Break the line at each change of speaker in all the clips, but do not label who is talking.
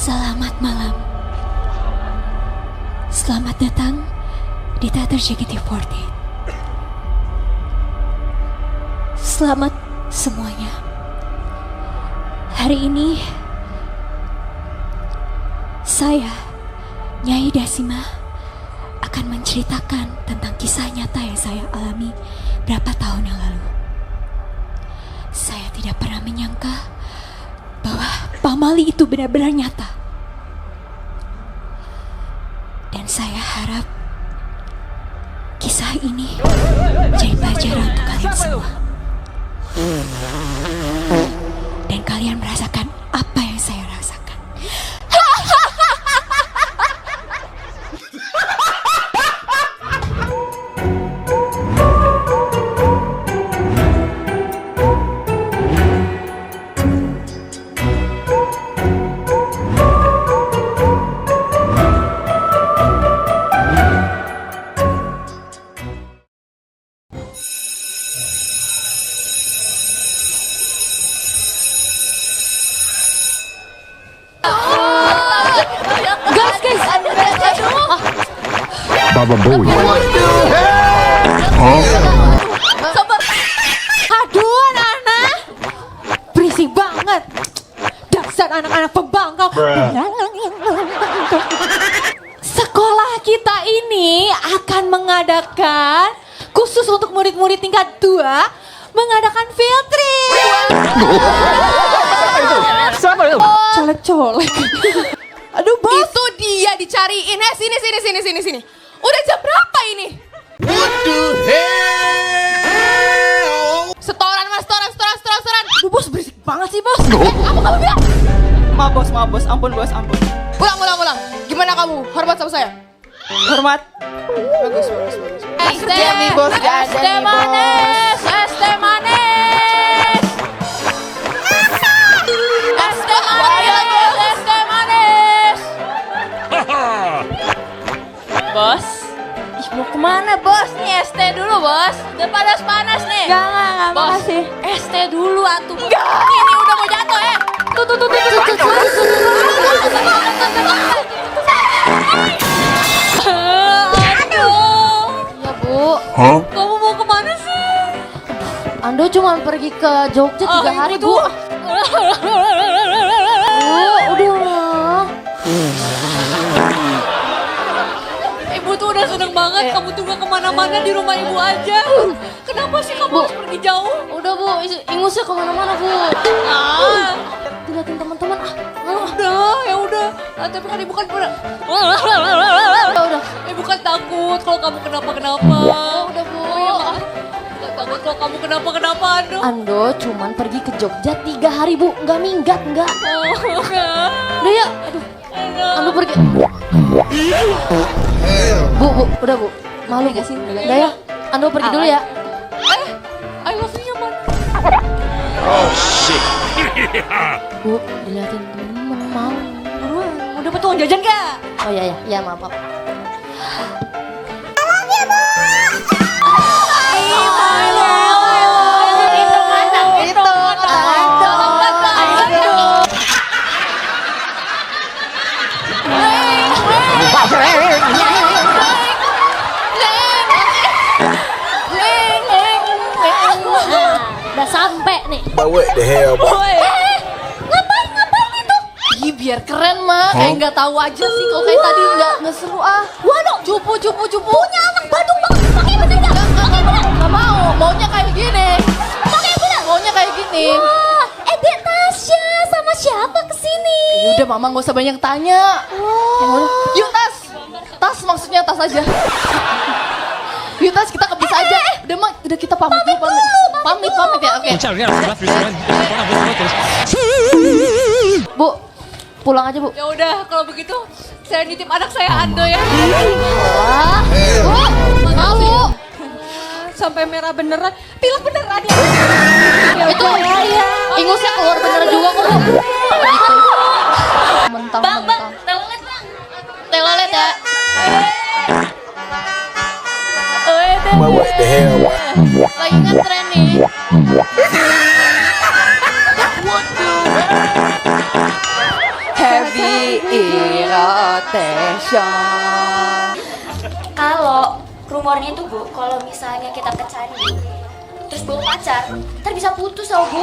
Selamat malam. Selamat datang di Teater JKT48. Selamat semuanya. Hari ini saya, Nyai Dasima, akan menceritakan tentang kisah nyata yang saya alami berapa tahun yang lalu. Saya tidak pernah menyangka bahwa pamali itu benar-benar nyata. Dan saya harap kisah ini menjadi pelajaran untuk kalian semua. Dan kalian merasakan apa yang saya rasakan.
Baba Bowie.
Aduh anak-anak, berisik banget. Dasar anak-anak pembangkang. Sekolah kita ini akan mengadakan, khusus untuk murid-murid tingkat 2, mengadakan field trip. Colek-colek. Aduh bos.
Itu dia dicariin. Sini. Udah jam berapa ini?
What the hell?
Setoran.
Aduh bos, berisik banget sih bos.
Apa kamu bilang?
Maaf bos, ampun.
Ulang. Gimana kamu? Hormat sama saya.
Hormat. Bagus.
Es
nih, bos, gak ada nih, bos.
Es teh manis. Bos, mau kemana bos? Nih es teh dulu bos. Udah panas nih.
Enggak,
Bos,
makasih.
es teh dulu atuh. Ini udah mau jatuh ya. Tuh. Aduh.
Ya Bu,
Kamu mau kemana sih?
Ando cuma pergi ke Jogja 3 hari Bu. Udah.
Ibu tuh udah seneng banget kamu tuh gak kemana-mana di rumah ibu aja. Kenapa sih kamu harus pergi jauh?
Udah Bu, ingusnya kemana-mana Bu.
Ah,
Dilihatin teman-teman
ya udah. Tapi kan ibu kan pernah.
Udah.
Ibu kan takut kalau kamu kenapa-kenapa.
Udah Bu.
Takut kalau kamu kenapa-kenapa, aduh.
Ando cuman pergi ke Jogja 3 hari Bu, nggak minggat nggak. Udah ya, Ando pergi. Bu, udah Bu. Malu gak sih? Udah ya, Ando pergi dulu ya.
I love you man.
Bu, dilihatin temen mau.
Buruan, mau dapet uang jajan gak?
Oh ya maaf. Udah sampai nih.
But what the hell, bro?
Ngapain itu? Ih, biar keren mah. Kayak nggak tahu aja sih kalau kayak tadi nggak seru ah. Waduh, cupu. Punya anak Badung banget. Pakai bener nggak? Nggak mau. Maunya kayak gini. Pakai bener. Maunya kayak gini. Wah, Dek Tasya sama siapa kesini? Udah Mama nggak usah banyak tanya. Yuk Tas. Tas maksudnya tas aja. Yuk Tas, kita ke bis aja. Udah kita pamit dulu. Pamit ya, oke. Bu, pulang aja Bu.
Ya udah, kalau begitu saya nitip anak saya Ando ya.
Wah, Bu, malu.
Sampai merah beneran, pilek beneran ya.
Itu ingusnya keluar bener juga kok Bu. Gitu. Mentang-mentang. Telolet ya.
But what the hell?
Lagi ngetren nih.
Heavy Rotation.
Kalau rumornya itu Bu, kalau misalnya kita ke candi terus bawa pacar, ntar bisa putus tau Bu.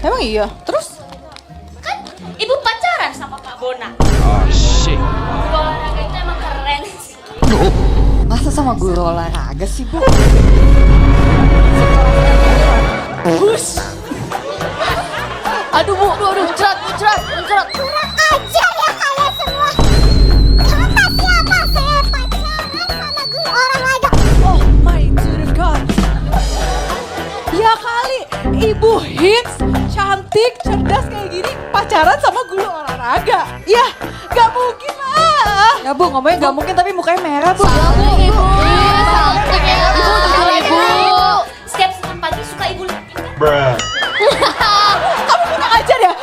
Emang iya? Terus?
Kan ibu pacaran sama Pak Bona. Guru olahraga itu emang keren sih.
Masa sama guru olahraga sih, Bu?
Aduh Bu, aduh, muncrat.
Kurang ajar ya kalian semua. Kata siapa saya pacaran sama guru olahraga?
Oh my God. Ya kali, Ibu hits, cantik, cerdas kayak gini pacaran sama guru olahraga. Ya, gak mungkin lah.
Ya Bu, ngomongnya nggak mungkin tapi mukanya merah Bu.
Salting Ibu. Salting ya Ibu.
Setiap Senin pagi suka ibu liatin kan?
Kamu kurang ajar ya.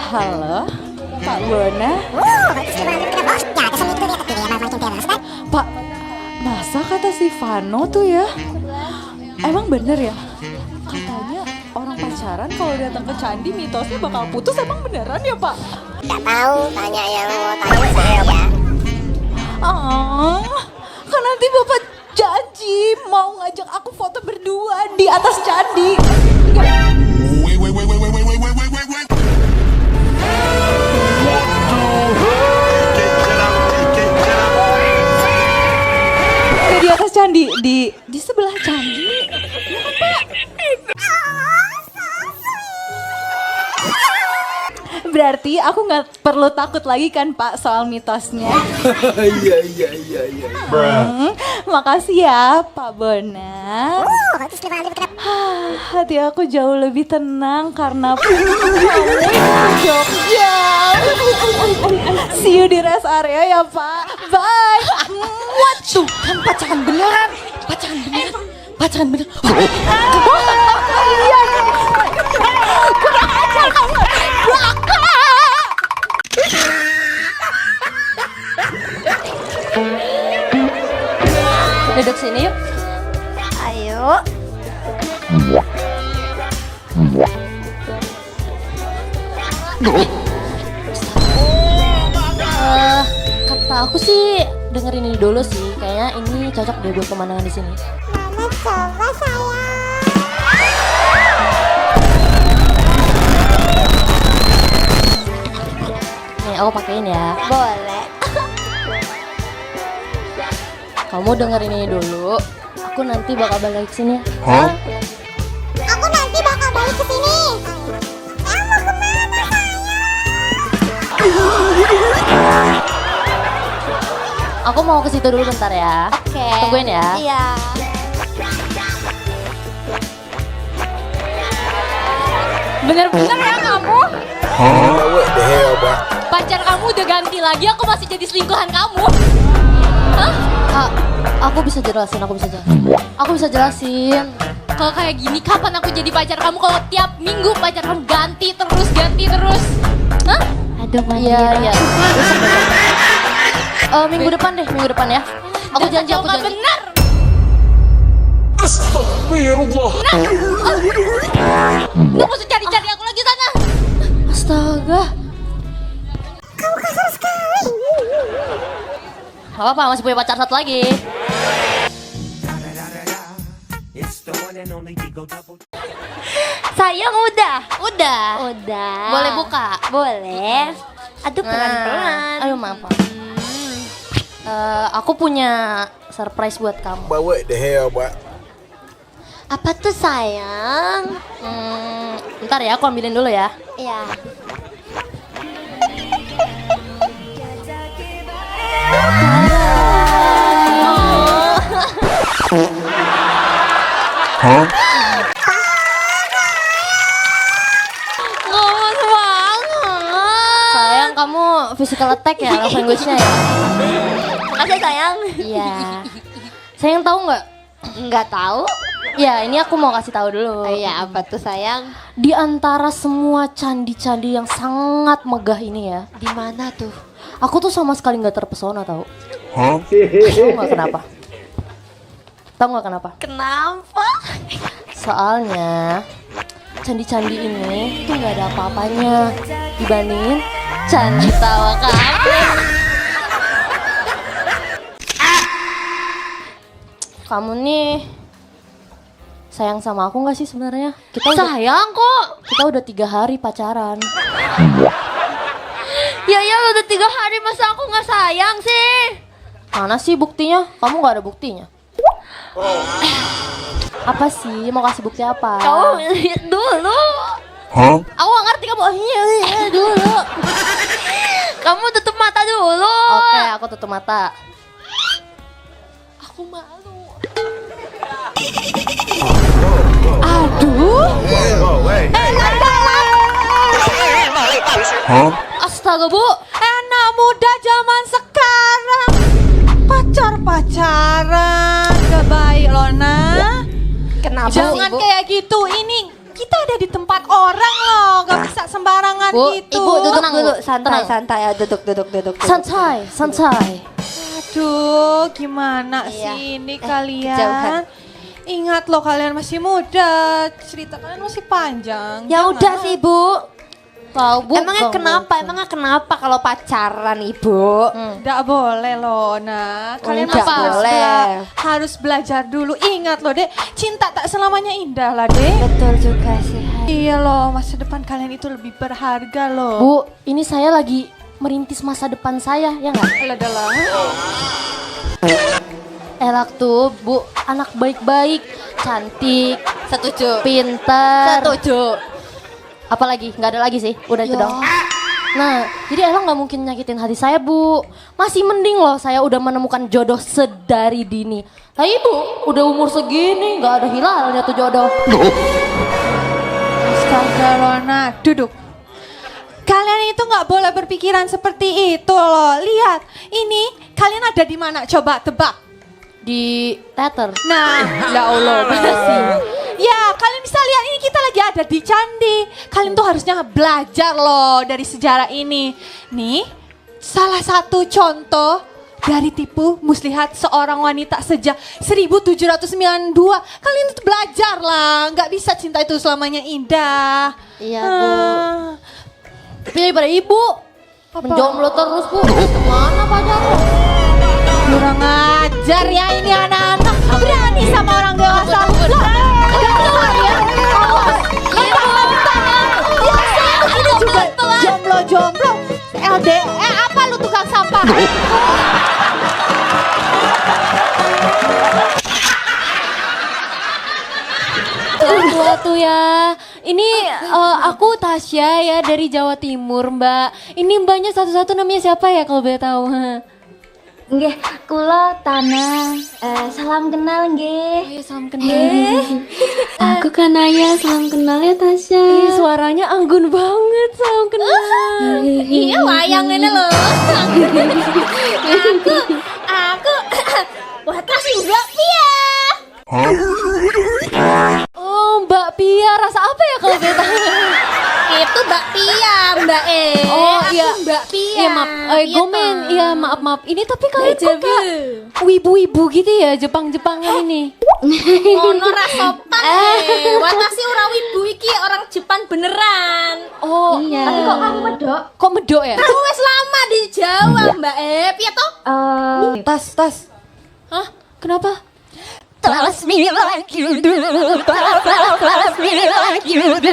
Halo, Pak Bona. Pak, masa kata si Vano tuh ya? Emang bener ya? Katanya orang pacaran kalau datang ke candi mitosnya bakal putus, emang beneran ya Pak?
Gak tahu, tanya yang mau tanya saya.
Kan nanti Bapak janji mau ngajak aku foto berdua di atas candi. Di atas candi, di sebelah candi. Ya kan, Pak? Berarti aku nggak perlu takut lagi kan Pak soal mitosnya.
Iya.
Makasih ya Pak Bona. Hati aku jauh lebih tenang karena kamu ke Jogja. See you di rest area ya Pak. Bye. What tuh? Kan pacaran beneran. Pacaran beneran. Iya. Kurang ajar kamu. Belakang.
Duduk sini yuk.
Ayo.
Kata aku sih dengerin ini dulu sih. Kayaknya ini cocok deh buat pemandangan di sini.
Mana coba sayang.
Nih aku pakein ya.
Boleh.
Kamu dengerin ini dulu. Aku nanti bakal balik sini.
Aku nanti bakal balik ke sini. Kamu mau kemana sayang?
Aku mau ke situ dulu bentar ya.
Oke.
Tungguin ya.
Iya.
Bener-bener ya kamu?
What the hell, bro?
Pacar kamu udah ganti lagi, aku masih jadi selingkuhan kamu.
Aku bisa jelasin. Aku bisa jelasin.
Kalau kayak gini, kapan aku jadi pacar kamu? Kalau tiap minggu pacar kamu ganti terus. Hah?
Aduh, Iya. Minggu depan ya. Aku janji.
Benar.
Astagfirullah.
Lu mesti cari-cari aku lagi sana.
Astaga.
Kamu kasar sekali.
Gak apa-apa, masih punya pacar satu lagi.
Sayang udah.
Udah. Boleh buka?
Boleh. Aduh pelan-pelan.
Aduh maaf. Aku punya surprise buat kamu.
But what the hell, bro?
Apa tuh sayang?
Ntar ya, aku ambilin dulu ya.
Iya.
Gemes banget.
Sayang, kamu physical attack ya, love language-nya ya?
Makasih sayang.
Iya. Sayang tahu nggak?
Nggak tahu.
Ya, ini aku mau kasih tahu dulu.
Iya, apa tuh sayang?
Di antara semua candi-candi yang sangat megah ini ya,
Di mana tuh?
aku tuh sama sekali nggak terpesona tahu. Tahu nggak kenapa? Tahu nggak kenapa?
Kenapa?
Soalnya candi-candi ini tuh nggak ada apa-apanya dibandingin Candi Tawakal. Kamu nih sayang sama aku nggak sih sebenarnya? Sayang kok. Kita udah 3 hari pacaran.
Ya udah 3 hari masa aku nggak sayang sih?
Mana sih buktinya? Kamu nggak ada buktinya. Apa sih? Mau kasih bukti apa?
Kamu lihat dulu. Aku gak ngerti kamu. Iya dulu. Kamu tutup mata dulu.
Oke, aku tutup mata.
Aku malu.
Aduh.
Astaga, Bu.
Enak muda zaman sekarang. Pacaran. Gak baik loh, Nah.
Kenapa
Jangan
sih, Bu?
kayak gitu. Ini kita ada di tempat orang loh. Gak bisa sembarangan
Bu,
gitu.
Ibu duduk
Tenang,
dulu,
Bu.
santai,
Tenang.
santai ya, duduk.
Santai.
Aduh, gimana
Iya.
sih ini
kejauhan.
kalian? Ingat loh, kalian masih muda. Cerita kalian masih panjang.
Ya
Jangan.
udah sih, Bu.
Tahu, Bu.
Emangnya kenapa? Kalau pacaran, Ibu?
Nggak boleh loh, Nah. Kalian
nggak
masih
boleh.
harus belajar dulu. Ingat loh, Dek. Cinta tak selamanya indah lah, Dek.
Betul juga sih.
Iya loh, masa depan kalian itu lebih berharga loh.
Bu, ini saya lagi merintis masa depan saya, ya nggak?
Adalah.
Elak tuh, Bu, anak baik-baik, cantik,
Setuju.
pintar.
Setuju.
Apalagi? Nggak ada lagi sih, udah itu dong. Nah, jadi Ella nggak mungkin nyakitin hati saya, Bu. Masih mending loh saya udah menemukan jodoh sedari dini. Tapi Bu, udah umur segini nggak ada hilalnya tuh jodoh.
Astaga Lona, duduk. Kalian itu nggak boleh berpikiran seperti itu loh. Lihat, ini kalian ada di mana? Coba tebak.
Di teater.
Nah, ya Allah, bener sih. Ya, kalian bisa lihat ini kita lagi ada di candi. Kalian tuh harusnya belajar loh dari sejarah ini. Nih, salah satu contoh dari tipu muslihat seorang wanita sejak 1792. Kalian tuh belajar lah, nggak bisa cinta itu selamanya indah.
Iya, Bu. Tapi daripada Ibu menjomblo terus, Bu. Mana pacarnya?
Kurang ajar ya ini anak-anak. Berani sama orang dewasa. Ini juga jomblo-jomblo. Apa lu tukang sampah?
Tua tuh ya. Ini aku Tasya ya dari Jawa Timur, Mbak. Ini Mbaknya satu-satu namanya siapa ya kalau boleh tahu?
Nggih, kula Tana. Salam kenal nggih.
Iya, salam kenal.
Aku Kanaya, salam kenal ya Tasya.
Ih, suaranya anggun banget, salam kenal.
Iya, wayang ini loh. Aku buat kasih Mbak Pia.
Oh, Mbak Pia, rasa apa ya kalau boleh tahu?
Itu Mbak Pia, Mbak
Oh,
Aku
iya.
Mbak Pia.
Iya, maaf.
Iya,
Gomen,
toh.
iya maaf. Ini tapi kalian kok kayak wibu-wibu gitu ya, Jepang-Jepangan ini.
Ono ra sopan Watashi ora wibu iki orang Jepang beneran.
Oh,
Iya.
tapi kok kamu medok? Kok medok ya?
Aku wis lama di Jawa, Mbak Piye toh?
Tas.
Hah? Kenapa?
Trust me like you do. Trust me like you do.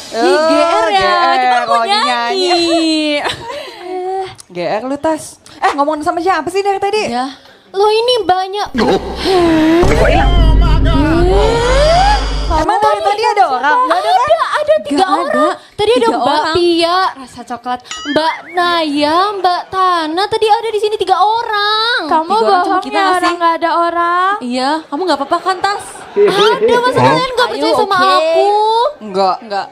GR ya, kita mau nyanyi.
GR lu Tas. Ngomong sama siapa sih dari tadi?
Ya, lo ini banyak.
Emang dari tadi ada orang? Nggak ada kan?
Ada 3 orang. Tadi ada Mbak Pia, rasa coklat. Mbak Naya, Mbak Tana. Tadi ada di sini 3 orang.
Kamu bohong ya orang nggak ada orang?
Iya, kamu nggak apa-apa kan Tas? Ada, masa kalian nggak percaya sama aku?
Enggak.
Enggak.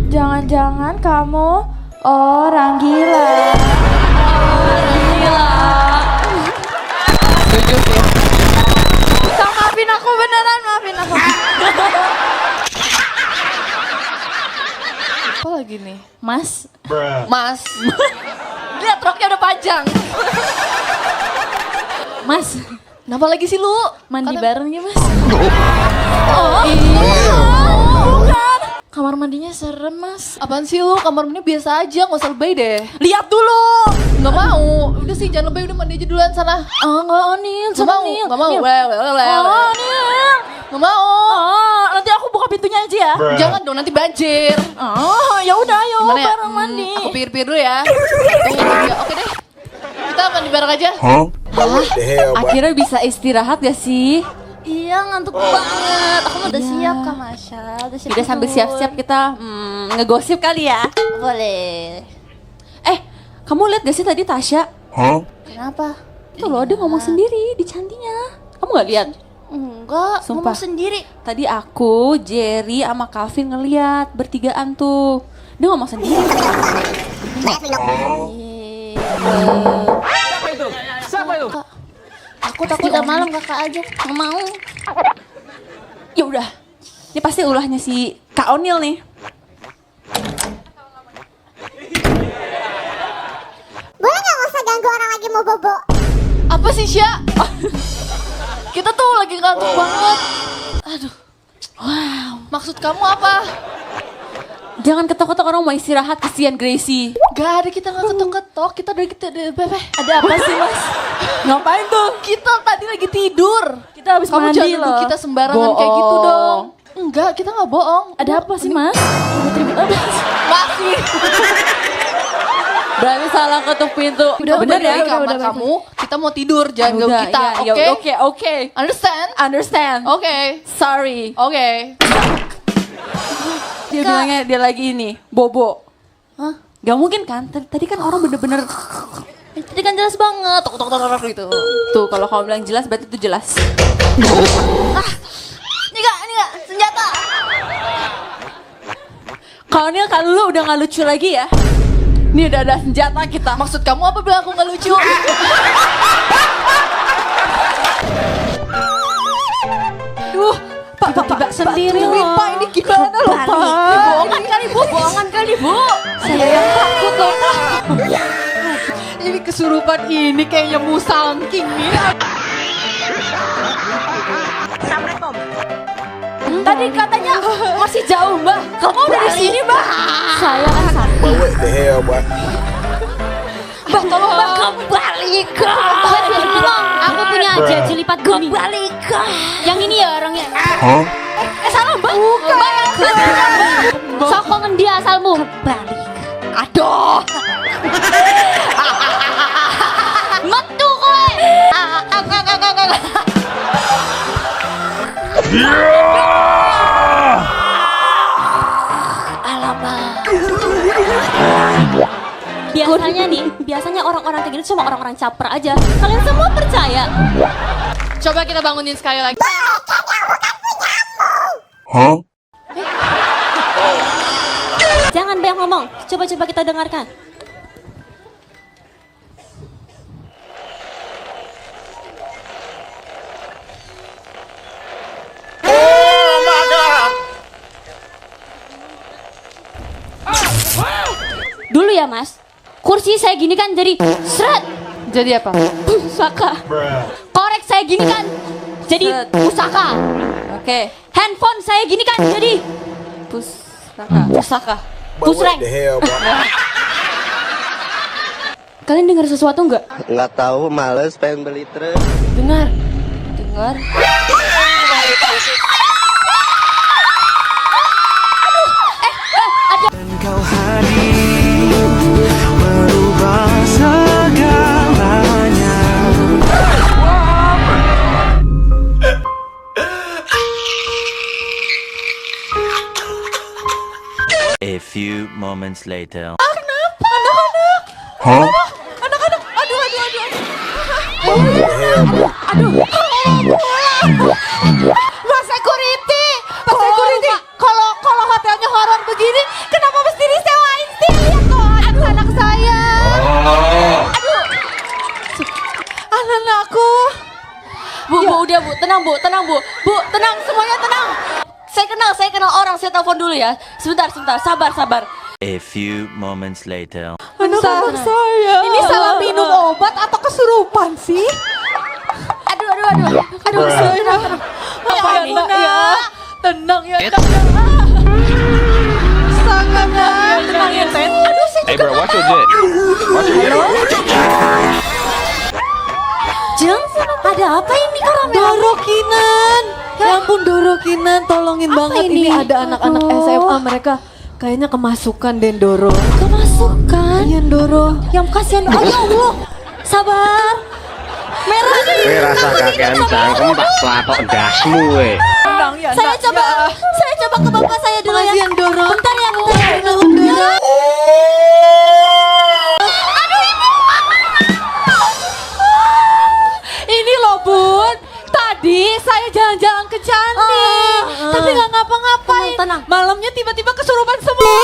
Jangan-jangan kamu orang gila.
Maafin aku beneran
gini.
Mas,
Mas. Lihat roknya udah panjang.
Mas,
Kenapa lagi sih lu?
mandi
Kata-
bareng ya mas?
Oh,
Bukan. Kamar mandinya serem mas.
apaan sih lu? Kamar mandi biasa aja, gak usah lebay deh.
Lihat dulu.
Gak mau. Udah sih, jangan lebay, udah mandi aja duluan sana.
Oh enggak, Nil.
Gak mau, gak mau.
Oh, Nil.
Gak mau.
Oh, nanti aku buka pintunya aja ya.
Jangan dong, nanti banjir.
Oh, ya udah ayo
Gimana ya?
bareng mandi.
Aku pikir-pikir dulu ya. 1, 2, 3. Oke deh. Kita mandi bareng aja.
What the hell, boy?
Akhirnya bisa istirahat gak sih?
Iya, ngantuk banget. Aku udah siap, Kak Masya.
Udah sambil siap-siap kita ngegosip kali ya.
Boleh.
Kamu lihat gak sih tadi Tasya?
Kenapa?
Tuh loh, dia ngomong sendiri di candinya. Kamu gak lihat?
Enggak,
Sumpah.
ngomong sendiri.
Tadi aku, Jerry, sama Calvin ngeliat bertigaan tuh. Dia ngomong sendiri.
Siapa itu? Aku takut udah malam kakak aja. Nggak mau.
Ya udah. Ini pasti ulahnya si Kak Onil nih.
Boleh nggak usah ganggu orang lagi mau bobo?
Apa sih, Sya? Kita tuh lagi ngantuk banget. Aduh. Wow. Maksud kamu apa?
Jangan ketok-ketok, orang mau istirahat, kesian Gracie.
Gak ada, kita nggak ketok-ketok. Kita udah gitu, Bebe.
Ada apa sih mas? Ngapain tuh?
Kita tadi lagi tidur.
Kita habis
Kamu
mandi
jangan nuduh
loh.
kita sembarangan kayak gitu
Bohong.
dong. Enggak, kita nggak bohong.
Ada apa sih mas? Ribut-ribut apa?
Masih.
Berarti salah ketuk pintu.
Udah,
bener
balik
ya?
lagi kamar kamu. Kita mau tidur, jangan ganggu
Udah,
kita,
ya,
oke?
Oke.
Understand?
Understand.
Oke.
Sorry.
Oke.
Dia
Kak.
bilangnya dia lagi ini, bobo.
Hah?
Gak mungkin kan? Tadi kan orang bener-bener.
Tadi kan jelas banget. Tok tok tok tok gitu.
Tuh kalau kamu bilang jelas berarti itu jelas.
Ini enggak senjata.
Kalau Nil, kalau lu udah gak lucu lagi ya. Ini udah ada senjata kita.
Maksud kamu apa bilang aku nggak lucu?
Duh, Pak sendiri loh. Pak, ini gimana loh, Pak?
Bohongan kali bu, bohongan kali bu. Saya yang takut loh Pak.
Ini kesurupan ini kayaknya musangking nih.
Tadi katanya masih jauh, Mbak. Kamu udah di sini, Mbak. Saya kan sakit.
But what the hell, boy?
Mbak, tolong Mbak, kembali
Aku punya jaji lipat gumi.
Balik.
Yang ini ya orangnya.
Salah, Mbak. Bukan. Mbak.
Sokongan dia asalmu.
Balik. Aduh.
Metu kowe. Biasanya orang-orang kayak gini cuma orang-orang caper aja. Kalian semua percaya?
Coba kita bangunin sekali lagi.
Jangan banyak ngomong. Coba-coba kita dengarkan. Dulu ya mas, kursi saya gini kan jadi seret.
Jadi apa?
Pusaka. Korek saya gini kan jadi pusaka.
Oke.
Handphone saya gini kan jadi
Pusaka.
But what
Pusreng.
the hell, boy?
Kalian dengar sesuatu nggak?
Nggak tahu, males pengen beli truk.
Dengar.
Kau hadir merubah segalanya.
A few moments later.
What the hell, boy?
Mas security, kalau hotelnya horor begini, kenapa mesti disewain sih? Lihat tuh anak saya. Aduh, anakku.
Bu, udah Bu, tenang Bu. Bu, tenang, semuanya tenang. Saya kenal orang, saya telepon dulu ya. Sebentar, sabar.
A few moments later.
Anak-anak saya.
Ini salah minum obat atau kesurupan sih?
Aduh, saya. Apa ini?
Tenang ya.
Sangat tenang ya, Ten.
Aduh, saya
Hey bro, watch your jet. Watch your jet.
Jeng, ada apa ini kok rame?
Doro Kinan. Ya ampun Doro Kinan, tolongin banget ini? ada anak-anak SMA mereka kayaknya kemasukan Den Doro.
Kemasukan.
Iya Doro.
Yang kasihan. Oh ya Allah. Sabar. Merah.
Weh rasa kakean cangkem tak pelatok dasmu weh.
Tenang ya,
Saya
nak,
coba
ya.
saya coba ke bapak saya dulu ya.
Kasihan Doro.
Bentar ya, bentar ya.
Doro.
Ini loh Bun, tadi saya jalan-jalan ke Candi, tapi nggak ngapa-ngapain.
Tenang.
Malamnya tiba-tiba kesurupan semua.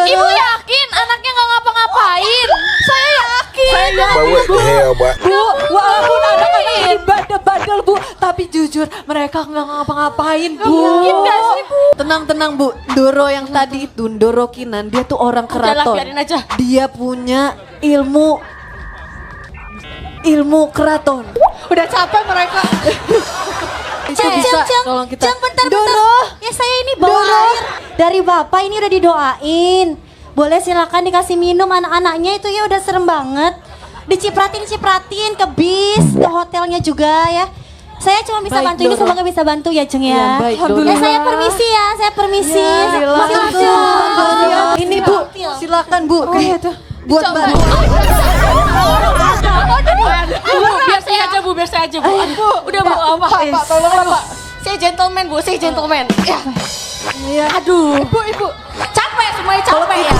Ibu yakin anaknya nggak ngapa-ngapain? Saya yakin.
Boy, what the hell, boy?
Bu, walaupun anak-anak ini bandel-bandel Bu, tapi jujur mereka nggak ngapa-ngapain Bu. Yakin nggak sih Bu?
Tenang Bu, Doro yang tadi itu, Doro Kinan, dia tuh orang keraton.
biarin aja.
Dia punya ilmu keraton.
Udah capek mereka.
Itu bisa tolong kita.
Ceng, bentar,
Doro.
bentar. Ya saya ini bawa air dari bapak, ini udah didoain. Boleh silakan dikasih minum anak-anaknya, itu ya udah serem banget. Dicipratin ke bis, ke hotelnya juga ya. Saya cuma bisa
Baik,
bantu ini,
Doro.
semoga bisa bantu ya Jeng
Iya,
ya.
baik,
Ya
Doro.
saya permisi ya, saya permisi.
Silakan. Ini Bu, silakan Bu. Buat Mbak.
Biar saya aja Bu, biar saya aja Bu. Udah Bu,
Pak, tolonglah Pak.
Saya gentleman Bu, saya gentleman. Ya.
Iya.
Aduh.
Ibu.
Capek semuanya capek ya.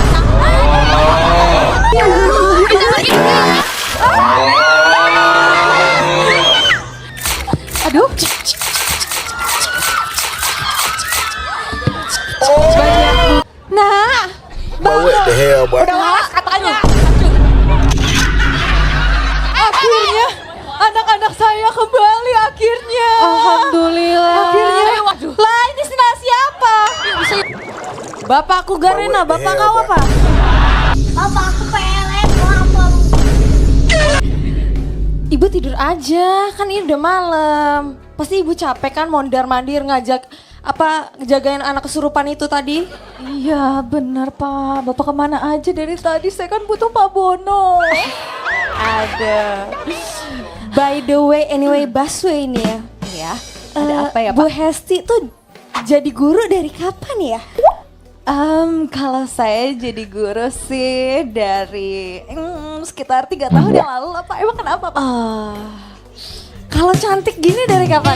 Aduh. Nah,
Boy, what the hell, boy?
udah malas katanya. Akhirnya anak-anak saya kembali akhirnya.
Alhamdulillah.
Akhirnya. Lah ini senang siapa?
Bapakku Garena, bapak kau apa?
Bapak aku PLN apa?
Ibu tidur aja, kan ini udah malam. Pasti ibu capek kan mondar-mandir jagain anak kesurupan itu tadi.
Iya benar Pak. Bapak kemana aja dari tadi? Saya kan butuh Pak Bono.
Ada. By the way, anyway, busway ini ya.
Ya. Ada apa ya
Bu
Pak?
Hesti tuh jadi guru dari kapan ya? Kalau saya jadi guru sih dari sekitar 3 tahun yang lalu lah Pak. Emang kenapa Pak? Kalau cantik gini dari kapan?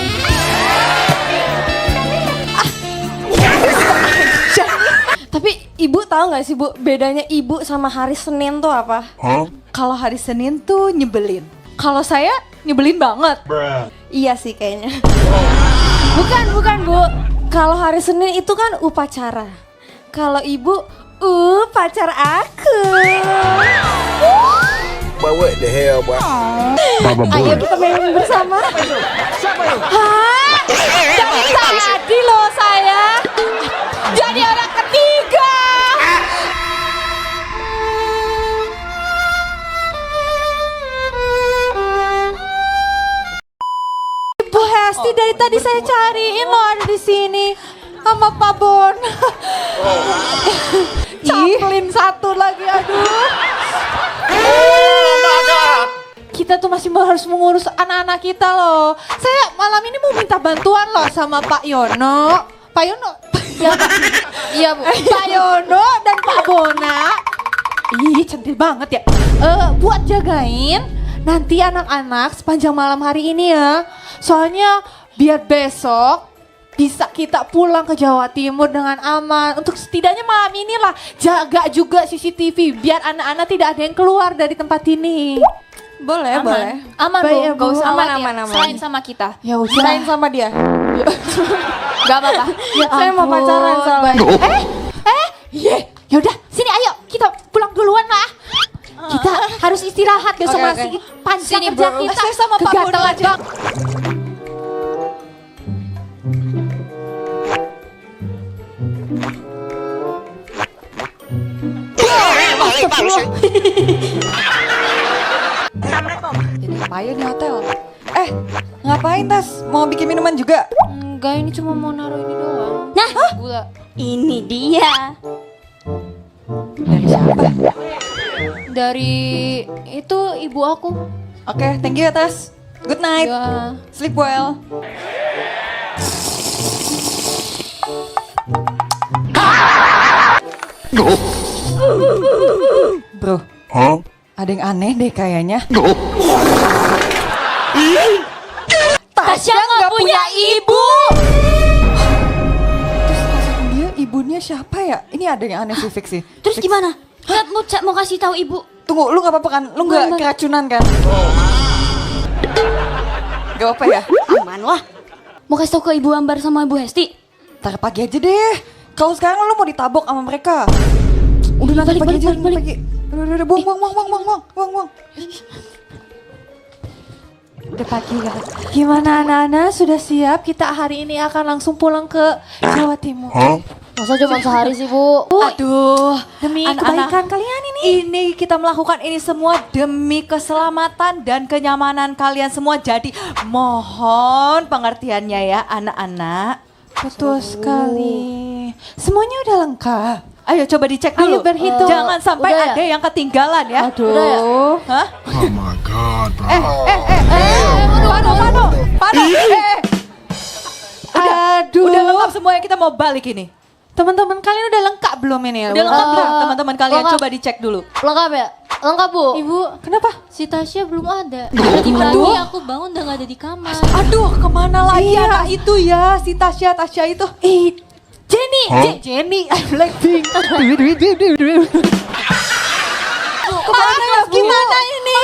Tapi ibu tahu nggak sih Bu, bedanya ibu sama hari Senin tuh apa?
Kalau hari Senin tuh nyebelin. Kalau saya nyebelin banget.
Iya sih kayaknya. Bukan Bu. Kalau hari Senin itu kan upacara. Kalau ibu, pacar aku.
Boy, what the hell, boy?
Baba
Ayo
Bowie.
kita main bersama.
Hah? Dari tadi loh saya. Jadi orang ketiga.
Bu Hesti dari tadi saya cariin loh ada di sini sama Pak Bon.
Caplin satu lagi, aduh. Kita tuh masih harus mengurus anak-anak kita loh. Saya malam ini mau minta bantuan loh sama Pak Yono. Pak Yono? Iya Bu. Pak Yono dan Pak Bona. Ih centil banget ya. Buat jagain nanti anak-anak sepanjang malam hari ini ya. Soalnya biar besok bisa kita pulang ke Jawa Timur dengan aman. Untuk setidaknya malam inilah jaga juga CCTV biar anak-anak tidak ada yang keluar dari tempat ini.
Boleh, boleh.
Aman
Baik
Bu,
ya,
gak usah
aman,
khawatir.
aman.
Selain sama kita.
Ya udah.
Selain sama dia.
Gak apa-apa.
Saya mau pacaran soalnya.
Yaudah sini ayo kita pulang duluan lah. Kita harus istirahat besok
Oke,
masih panjang
Sini,
kerja
bro.
kita.
Saya sama Pak Bono
Kegatelan
aja.
banget.
sih?
Ini ngapain di hotel? Ngapain Tas? Mau bikin minuman juga?
Enggak, ini cuma mau naruh ini doang.
Nah,
Gula.
ini dia.
Dari siapa?
Dari itu ibu aku.
Oke, thank you ya Tas. Good night.
Ya.
Sleep well. Bro, ada yang aneh deh kayaknya.
Tasya nggak punya ibu.
Dia ibunya siapa ya? Ini ada yang aneh sih Fix sih.
Terus gimana? Kat mau kasih tahu ibu.
Tunggu, lu gak apa-apa kan? Lu gak keracunan kan? Gak apa ya?
Aman lah. Mau kasih tahu ke Ibu Ambar sama Ibu Hesti?
Ntar pagi aja deh. Kalau sekarang lu mau ditabok sama mereka. Udah nanti pagi aja, pagi. Udah, buang.
Udah pagi kan. Gimana anak-anak, sudah siap? Kita hari ini akan langsung pulang ke Jawa Timur.
Masa cuma sehari sih, Bu?
Aduh, demi
anak-anak,
kebaikan kalian ini. Ini kita melakukan ini semua demi keselamatan dan kenyamanan kalian semua. Jadi mohon pengertiannya ya anak-anak. Betul sekali. Semuanya udah lengkap. Ayo coba dicek dulu.
Ayo berhitung.
Jangan sampai
Udah ya?
ada yang ketinggalan ya.
Udah ya?
Hah?
Oh my god, bro.
Pano. Udah lengkap semuanya, kita mau balik ini. Teman-teman kalian udah lengkap belum ini? Udah lengkap belum? Teman-teman kalian
lengkap.
coba dicek dulu.
Lengkap ya? Lengkap, Bu.
Ibu, kenapa?
Si Tasya belum ada. Tadi pagi aku bangun udah gak ada di kamar.
Aduh, kemana lagi anak itu ya? Si Tasya itu. Jenny, Jenny, Blackpink. Kemana ya, gimana ini?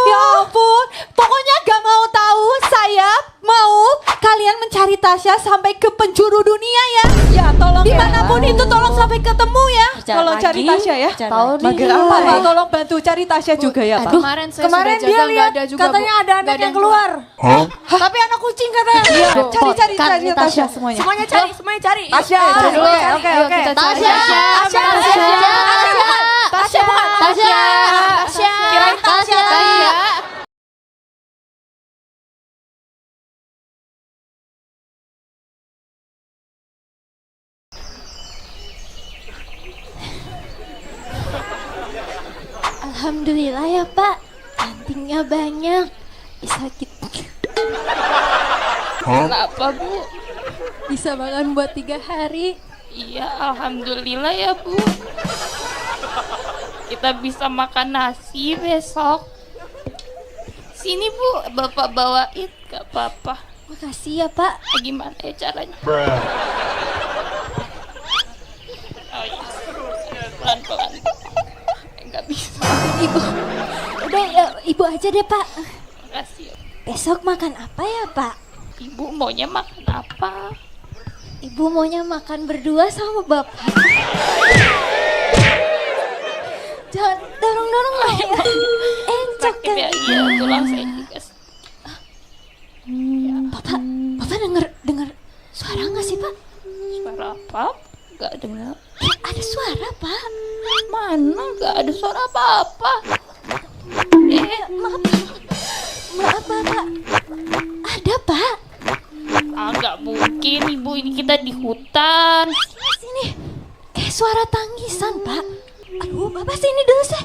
Ya ampun, pokoknya gak mau tahu. Saya mau kalian mencari Tasya sampai ke penjuru dunia ya. Ya tolong dimanapun itu tolong sampai ketemu ya. Tolong cari Tasya ya.
Tahu nih.
Mager apa ya? Tolong bantu cari Tasya juga ya Pak.
Kemarin dia lihat
ada juga,
katanya
Bu.
ada anak yang keluar.
Tapi anak kucing katanya. Iya, cari Tasya semuanya.
Semuanya cari.
Tasya. Oke.
Tasya.
Kirain Tasya tadi ya.
Alhamdulillah ya Pak, cantiknya banyak. Bisa kita.
Kenapa, Bu?
Bisa makan buat 3 hari.
Iya, alhamdulillah ya, Bu. Kita bisa makan nasi besok. Sini, Bu, Bapak bawain, gak apa-apa.
Makasih ya Pak.
Gimana ya caranya? Oh iya, pelan-pelan. Gak bisa.
Ibu, udah ya, Ibu aja deh Pak.
Makasih.
Besok makan apa ya Pak?
Ibu maunya makan apa?
Ibu maunya makan berdua sama Bapak. Jangan dorong-dorong lah ya. Encok
Sakit
kan.
ya? Iya, tulang saya juga.
Bapak denger suara nggak sih Pak?
Suara apa? Gak dengar.
Ya, ada suara Pak.
Mana? Gak ada suara apa-apa.
Maaf Bapak. Ada Pak.
Gak mungkin, Ibu, ini kita di hutan.
Sini. Kayak suara tangisan Pak. Aduh, Bapak sini dulu sih.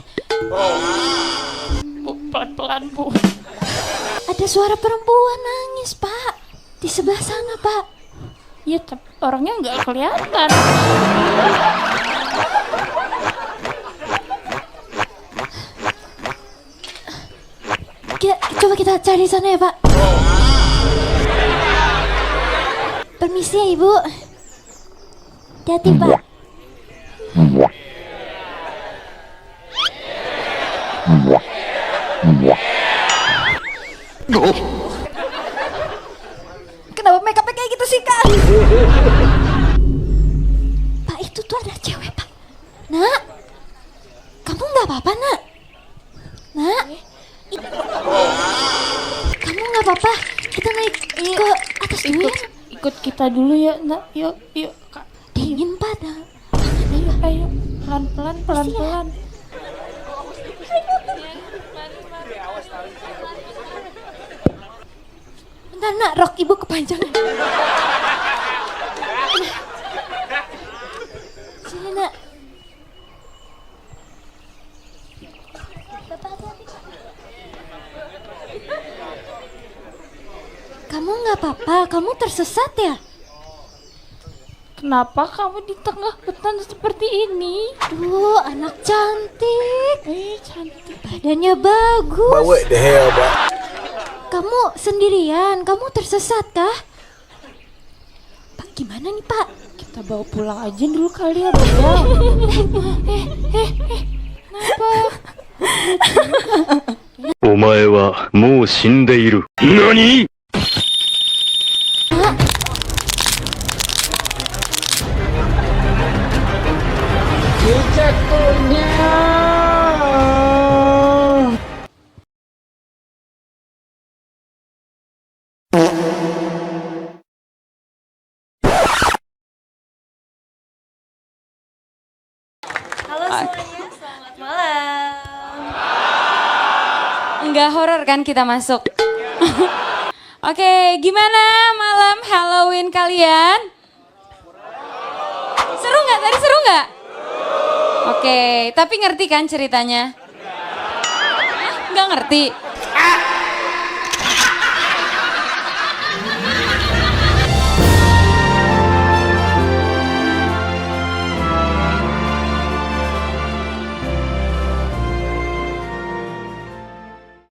Bu, pelan-pelan, Bu.
Ada suara perempuan nangis Pak. Di sebelah sana Pak.
Ya, tapi orangnya nggak kelihatan.
Coba kita cari sana ya Pak. Permisi ya Ibu. Hati-hati Pak.
Kenapa make up-nya kayak gitu sih Kak?
Pak, itu tuh ada cewek Pak. Nak, kamu nggak apa-apa Nak? Nak, kamu nggak apa-apa? Kita naik ke atas dulu ya.
Ikut kita dulu ya, Nak. Yuk, Kak.
Dingin Pak.
Ayo, pelan-pelan.
Nak, rok ibu kepanjangan. Sini nak. Kamu nggak apa-apa, kamu tersesat ya?
Kenapa kamu di tengah hutan seperti ini?
Duh, anak cantik.
Cantik.
Badannya bagus.
But what the hell, boy?
Kamu sendirian, kamu tersesat kah? Pak, gimana nih Pak?
Kita bawa pulang aja dulu kali ya, Bunda. Kenapa?
お前はもう死んでいる。何？
Halo semuanya, selamat malam. Enggak horor kan kita masuk? Oke, gimana malam Halloween kalian? Seru nggak? Tadi seru nggak? Oke, tapi ngerti kan ceritanya? Hah, nggak ngerti?